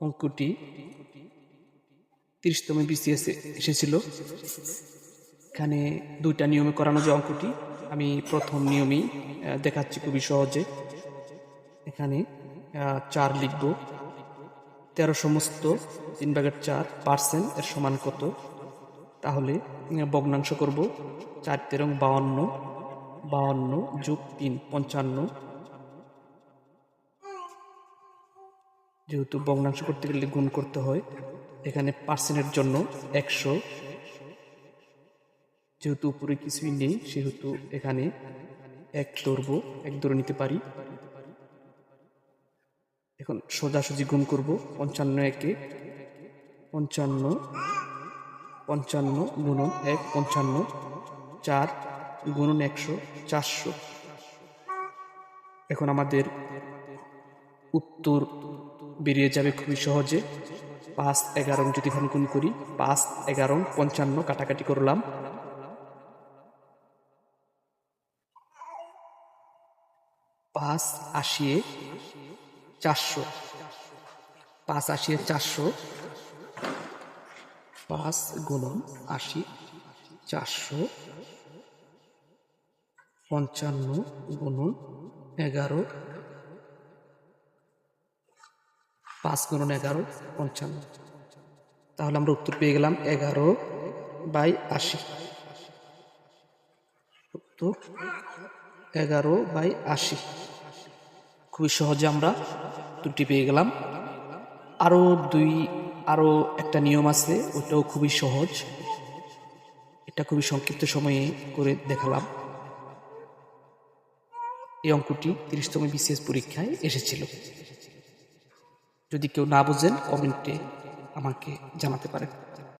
অঙ্কটি 30তম BCS এসেছিল। এখানে দুইটা নিয়মে করানো যে অঙ্কটি, আমি প্রথম নিয়মেই দেখাচ্ছি খুবই সহজে। এখানে 4 লিখব। 13 সমস্ত 3/4% এর সমান কত? তাহলে ভগ্নাংশ করব। 4 তেরং 52, 52 যোগ 3 55। যেহেতু ভগ্নাংশ করতে গেলে গুণ করতে হয়, এখানে পার্সেন্টের জন্য 100, যেহেতু উপরে কিছুই নেই সেহেতু এখানে 1 ধরে নিতে পারি। এখন সোজাসুজি গুণ করব। 55 একে 55, 55 গুণন 1 55, 4 গুণন 100 400। এখন আমাদের উত্তর বেরিয়ে যাবে খুবই সহজে। 5 11 যদি এখানে গুণ করি, 5 11 55 কাটাকাটি করলাম, 5 80 400, 5 80 400, 5 গুণন 80 400, 55 গুণন 11, 5 গুণন 11 55। তাহলে আমরা উত্তর পেয়ে গেলাম 11/80। উত্তর 11/80। খুবই সহজে আমরা উত্তরটি পেয়ে গেলাম। আরো একটা নিয়ম আছে, ওটাও খুবই সহজ। এটা খুবই সংক্ষিপ্ত সময়ে করে দেখালাম। এই অঙ্কটি 30তম BCS পরীক্ষায় এসেছিল। যদি কেউ না বোঝেন কমেন্টে আমাকে জানাতে পারেন।